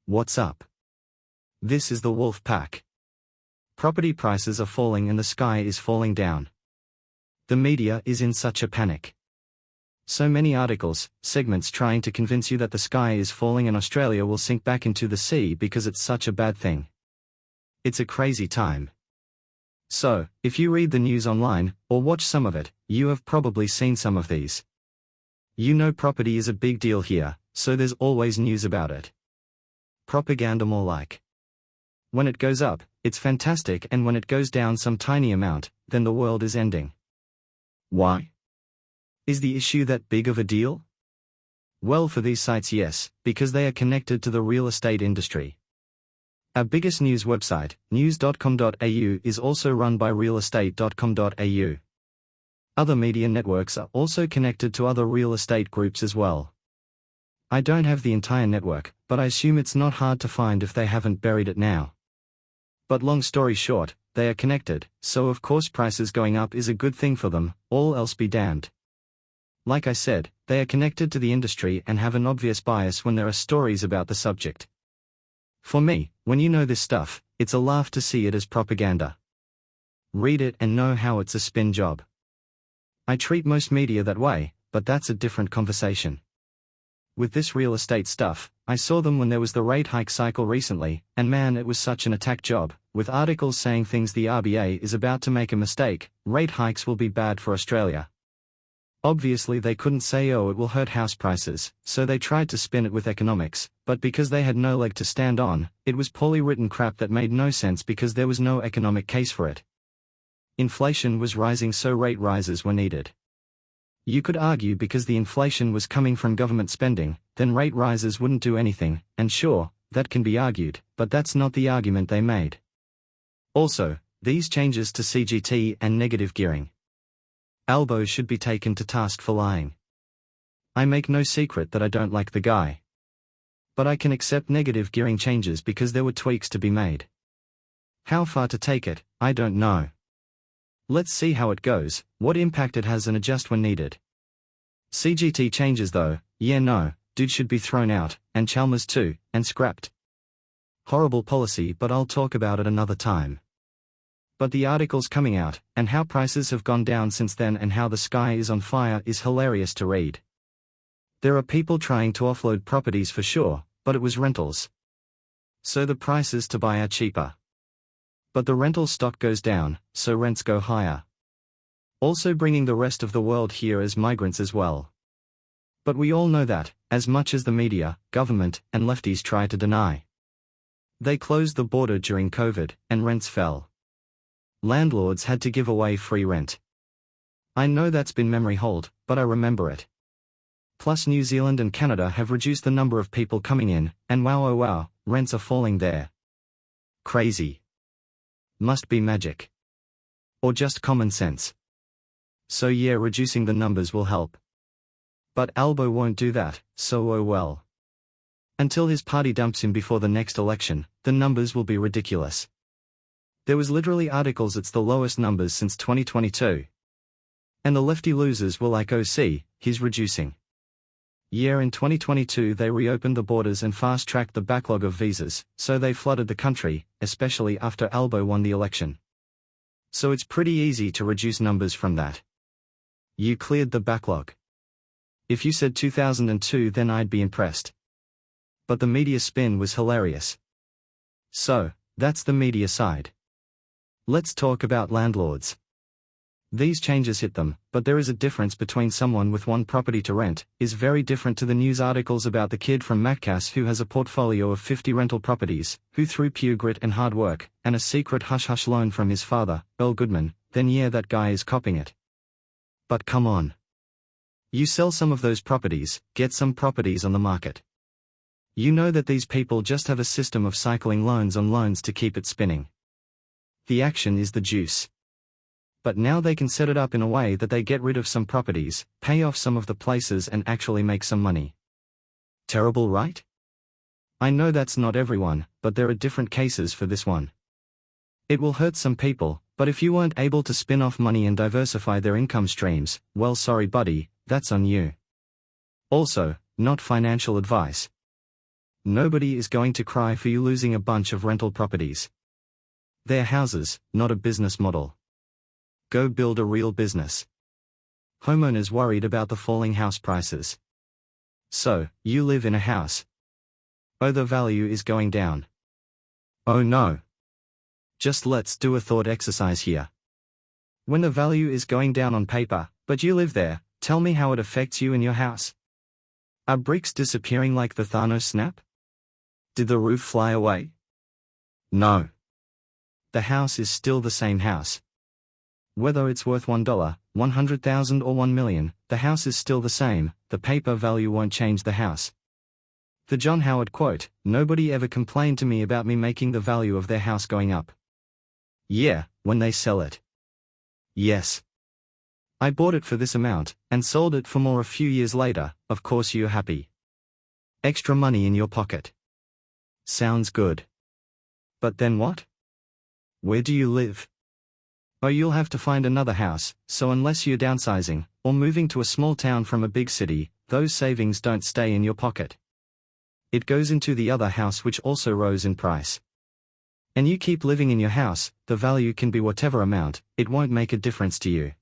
What's up? This is the Wolf Pack. Property prices are falling and the sky is falling down. The media is in such a panic. So many articles, segments trying to convince you that the sky is falling and Australia will sink back into the sea because it's such a bad thing. It's a crazy time. So, if you read the news online, or watch some of it, you have probably seen some of these. You know property is a big deal here, so there's always news about it. Propaganda more like. When it goes up, it's fantastic, and when it goes down some tiny amount, then the world is ending. Why? Is the issue that big of a deal? Well, for these sites, yes, because they are connected to the real estate industry. Our biggest news website, news.com.au, is also run by realestate.com.au. Other media networks are also connected to other real estate groups as well. I don't have the entire network, but I assume it's not hard to find if they haven't buried it now. But long story short, they are connected, so of course prices going up is a good thing for them, all else be damned. Like I said, they are connected to the industry and have an obvious bias when there are stories about the subject. For me, when you know this stuff, it's a laugh to see it as propaganda. Read it and know how it's a spin job. I treat most media that way, but that's a different conversation. With this real estate stuff, I saw them when there was the rate hike cycle recently, and man, it was such an attack job, with articles saying things the RBA is about to make a mistake, rate hikes will be bad for Australia. Obviously they couldn't say it will hurt house prices, so they tried to spin it with economics, but because they had no leg to stand on, it was poorly written crap that made no sense because there was no economic case for it. Inflation was rising, so rate rises were needed. You could argue because the inflation was coming from government spending, then rate rises wouldn't do anything, and sure, that can be argued, but that's not the argument they made. Also, these changes to CGT and negative gearing. Albo should be taken to task for lying. I make no secret that I don't like the guy. But I can accept negative gearing changes because there were tweaks to be made. How far to take it, I don't know. Let's see how it goes, what impact it has, and adjust when needed. CGT changes though, yeah, no, dude should be thrown out, and Chalmers too, and scrapped. Horrible policy, but I'll talk about it another time. But the articles coming out, and how prices have gone down since then and how the sky is on fire is hilarious to read. There are people trying to offload properties for sure, but it was rentals. So the prices to buy are cheaper. But the rental stock goes down, so rents go higher. Also bringing the rest of the world here as migrants as well. But we all know that, as much as the media, government, and lefties try to deny. They closed the border during COVID, and rents fell. Landlords had to give away free rent. I know that's been memory hold, but I remember it. Plus New Zealand and Canada have reduced the number of people coming in, and wow, oh wow, rents are falling there. Crazy. Must be magic. Or just common sense. So yeah, reducing the numbers will help. But Albo won't do that, so oh well. Until his party dumps him before the next election, the numbers will be ridiculous. There was literally articles it's the lowest numbers since 2022. And the lefty losers were like, oh see, he's reducing. Yeah, in 2022 they reopened the borders and fast-tracked the backlog of visas, so they flooded the country, especially after Albo won the election. So it's pretty easy to reduce numbers from that. You cleared the backlog. If you said 2002 then I'd be impressed. But the media spin was hilarious. So, that's the media side. Let's talk about landlords. These changes hit them, but there is a difference between someone with one property to rent, is very different to the news articles about the kid from Macca's who has a portfolio of 50 rental properties, who through pure grit and hard work, and a secret hush-hush loan from his father, Earl Goodman, then yeah, that guy is copping it. But come on. You sell some of those properties, get some properties on the market. You know that these people just have a system of cycling loans on loans to keep it spinning. The action is the juice. But now they can set it up in a way that they get rid of some properties, pay off some of the places and actually make some money. Terrible, right? I know that's not everyone, but there are different cases for this one. It will hurt some people, but if you weren't able to spin off money and diversify their income streams, well sorry buddy, that's on you. Also, not financial advice. Nobody is going to cry for you losing a bunch of rental properties. They're houses, not a business model. Go build a real business. Homeowners worried about the falling house prices. So, you live in a house. Oh, the value is going down. Oh no. Just let's do a thought exercise here. When the value is going down on paper, but you live there, tell me how it affects you in your house. Are bricks disappearing like the Thanos snap? Did the roof fly away? No. The house is still the same house. Whether it's worth $1, 100,000 or 1 million, the house is still the same, the paper value won't change the house. The John Howard quote, "Nobody ever complained to me about me making the value of their house going up." Yeah, when they sell it. Yes. I bought it for this amount, and sold it for more a few years later, of course you're happy. Extra money in your pocket. Sounds good. But then what? Where do you live? Oh, you'll have to find another house, so unless you're downsizing, or moving to a small town from a big city, those savings don't stay in your pocket. It goes into the other house which also rose in price. And you keep living in your house, the value can be whatever amount, it won't make a difference to you.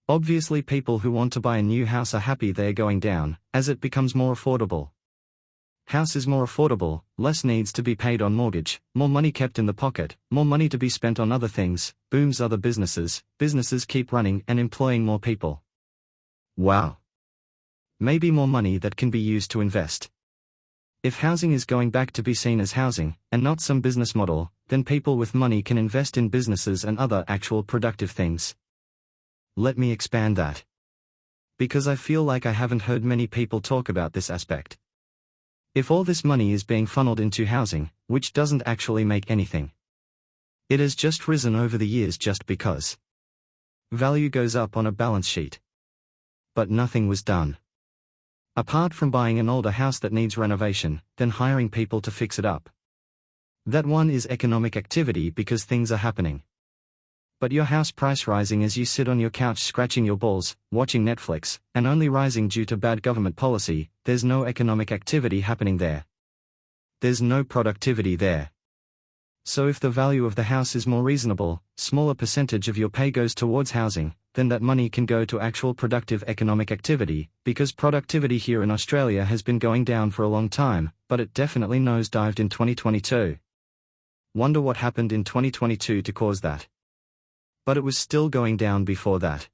Obviously people who want to buy a new house are happy they're going down, as it becomes more affordable. House is more affordable, less needs to be paid on mortgage, more money kept in the pocket, more money to be spent on other things, booms other businesses, businesses keep running and employing more people. Wow. Maybe more money that can be used to invest. If housing is going back to be seen as housing, and not some business model, then people with money can invest in businesses and other actual productive things. Let me expand that. Because I feel like I haven't heard many people talk about this aspect. If all this money is being funneled into housing, which doesn't actually make anything. It has just risen over the years just because. Value goes up on a balance sheet. But nothing was done. Apart from buying an older house that needs renovation, then hiring people to fix it up. That one is economic activity because things are happening. But your house price rising as you sit on your couch scratching your balls, watching Netflix, and only rising due to bad government policy, there's no economic activity happening there. There's no productivity there. So if the value of the house is more reasonable, smaller percentage of your pay goes towards housing, then that money can go to actual productive economic activity, because productivity here in Australia has been going down for a long time, but it definitely nosedived in 2022. Wonder what happened in 2022 to cause that. But it was still going down before that.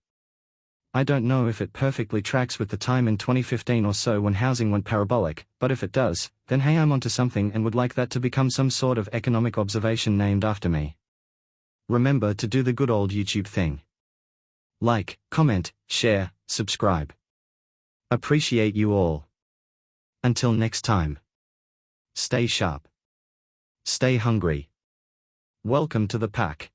I don't know if it perfectly tracks with the time in 2015 or so when housing went parabolic, but if it does, then hey, I'm onto something and would like that to become some sort of economic observation named after me. Remember to do the good old YouTube thing. Like, comment, share, subscribe. Appreciate you all. Until next time. Stay sharp. Stay hungry. Welcome to the pack.